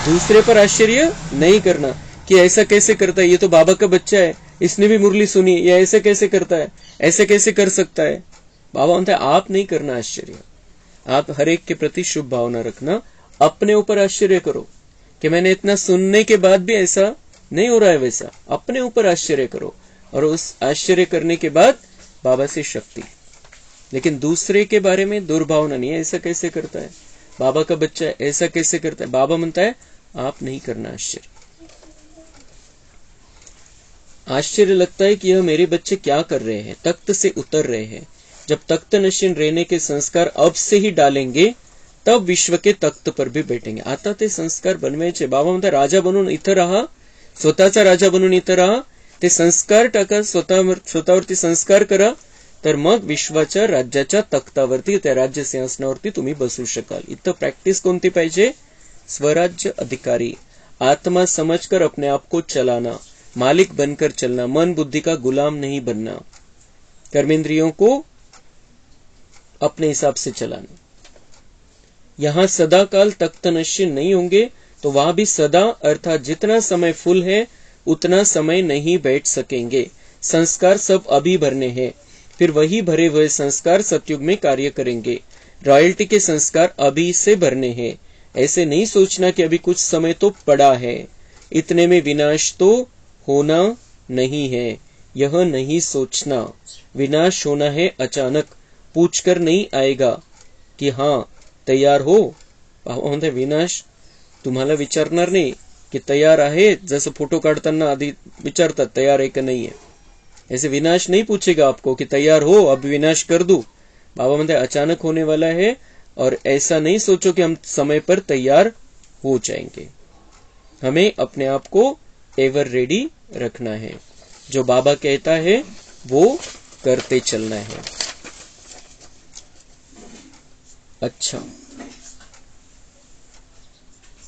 दूसरे पर आश्चर्य नहीं करना कि ऐसा कैसे करता है, ये तो बाबा का बच्चा है, इसने भी मुरली सुनी, ये ऐसे कैसे करता है, ऐसे कैसे कर सकता है. बाबा म्हणता है आप नहीं करना आश्चर्य, आप हर एक के प्रति शुभ भावना रखना. अपने ऊपर आश्चर्य करो कि मैंने इतना सुनने के बाद भी ऐसा नहीं हो रहा है, वैसा अपने ऊपर आश्चर्य करो. और उस आश्चर्य करने के बाद बाबा से शक्ति, लेकिन दूसरे के बारे में दुर्भावना नहीं है, ऐसा कैसे करता है, बाबा का बच्चा है, ऐसा कैसे करता है. बाबा म्हणता है आप नहीं करना आश्चर्य. आश्चर्य लगता है कि यह मेरे बच्चे क्या कर रहे हैं, तख्त से उतर रहे हैं. जब तख्तनशीन रहने के संस्कार अब से ही डालेंगे, तब विश्व के तख्त पर भी बैठेंगे. आता ते संस्कार बनवायचे. बाबा म्हणतात राजा बनून इथं राहा, स्वतःचा राजा बनून इथं राहा, ते संस्कार टाका, स्वतःवरती संस्कार करा, तर मग विश्वाच्या राज्याच्या तख्तावरती, त्या राज्य सिंहासनावरती तुम्ही बसू शकाल. इथं प्रॅक्टिस कोणती पाहिजे, स्वराज्य अधिकारी, आत्मा समझकर अपने आप को चलाना, मालिक बनकर चलना, मन बुद्धि का गुलाम नहीं बनना, कर्मेंद्रियों को अपने हिसाब से चलाना. यहां सदा काल तख्तनशीन नहीं होंगे, तो वहां भी सदा अर्थात जितना समय फुल है उतना समय नहीं बैठ सकेंगे. संस्कार सब अभी भरने हैं, फिर वही भरे हुए संस्कार सतयुग में कार्य करेंगे. रॉयल्टी के संस्कार अभी से भरने हैं. ऐसे नहीं सोचना कि अभी कुछ समय तो पड़ा है, इतने में विनाश तो होना नहीं है. यह नहीं सोचना, विनाश होना है अचानक, पूछकर नहीं आएगा कि हाँ तयार हो. म्हणते विनाश तुम्हाला विचारणार नाही की तयार आहे, जसं फोटो काढताना आधी विचारतात तयार आहे का नहीं है, ऐसे विनाश नहीं पूछेगा आपको कि तैयार हो अब विनाश कर दूं. बाबा म्हणते अचानक होने वाला है, और ऐसा नहीं सोचो कि हम समय पर तैयार हो जाएंगे. हमें अपने आप को एवर रेडी रखना है. जो बाबा कहता है वो करते चलना है. अच्छा,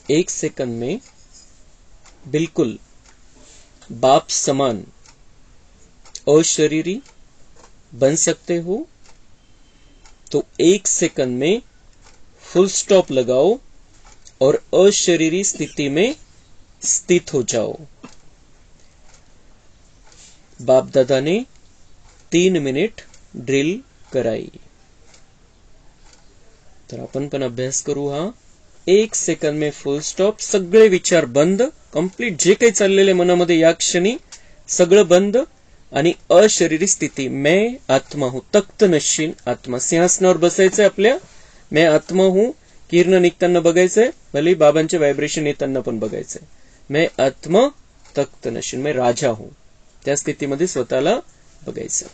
1 सेकंड में बिल्कुल बाप समान अशरीरी बन सकते हो तो 1 सेकंड में फुल स्टॉप लगाओ और अशरीरी स्थिति में स्थित हो जाओ। बाप दादा ने 3 मिनिट ड्रिल कराई, तर आपण पण अभ्यास करू हा। 1 सेकंड में फुल स्टॉप, सगळे विचार बंद, कंप्लीट जे काही चाललेले मनामध्ये या क्षणी सगळं बंद आणि अशरीरी स्थिती। मैं आत्मा हूं, तख्त नशीन आत्मा, सिंहासनावर बसायचंय आपल्या। मैं आत्मा हूं, किरण निघताना बघायचंय, भले बाबांचे व्हायब्रेशन येताना पण बघायचंय। मैं आत्मा तख्त नशीन, मैं राजा हूं, त्या स्थितीमध्ये स्वतःला बघायचं।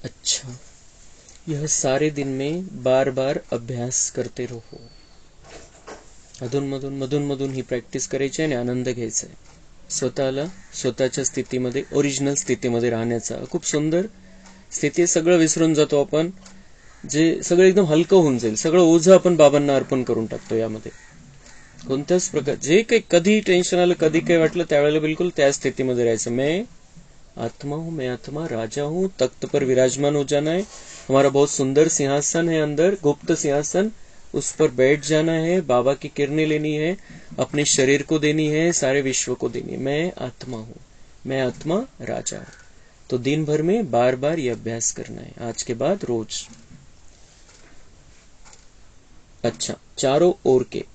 अच्छा, यह सारे दिन में बार बार अभ्यास करते रहो। मधून मधून ही प्रॅक्टिस करायची आणि आनंद घ्यायचा आहे। स्वतःला स्वतःच्या स्थितीमध्ये, ओरिजिनल स्थितीमध्ये राहण्याचा खूप सुंदर स्थिती। सगळं विसरून जातो आपण, जे सगळं एकदम हलकं होऊन जाईल। सगळं ओझं आपण बाबांना अर्पण करून टाकतो यामध्ये। कोणत्याच प्रकार जे काही कधी टेन्शन आलं, कधी काही वाटलं, त्यावेळेला बिलकुल त्या स्थितीमध्ये राहायचं। मैं आत्मा हूं, मैं आत्मा राजा हूं, तख्त पर विराजमान हो जाना है। हमारा बहुत सुंदर सिंहासन है अंदर, गुप्त सिंहासन, उस पर बैठ जाना है। बाबा की किरणें लेनी है, अपने शरीर को देनी है, सारे विश्व को देनी है। मैं आत्मा हूं, मैं आत्मा राजा हूं। तो दिन भर में बार बार ये अभ्यास करना है, आज के बाद रोज। अच्छा, चारों ओर के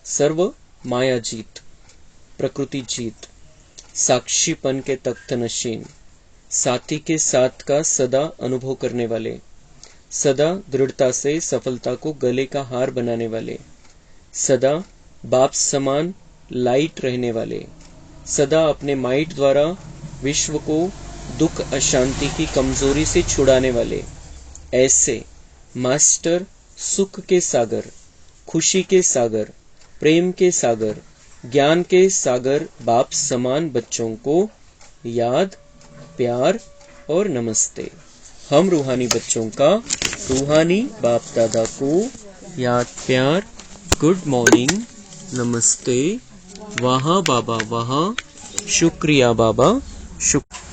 सर्व माया जीत, प्रकृति जीत, साक्षीपन के तख्त नशीन, साथी के साथ का सदा अनुभव करने वाले, सदा दृढ़ता से सफलता को गले का हार बनाने वाले, सदा बाप समान लाइट रहने वाले, सदा अपने माइट द्वारा विश्व को दुख अशांति की कमजोरी से छुड़ाने वाले, ऐसे मास्टर सुख के सागर, खुशी के सागर, प्रेम के सागर, ज्ञान के सागर बाप समान बच्चों को याद, प्यार और नमस्ते। हम रूहानी बच्चों का रूहानी बाप दादा को याद, प्यार, गुड मॉर्निंग, नमस्ते, वहाँ बाबा वहाँ, शुक्रिया बाबा, शुक्रिया।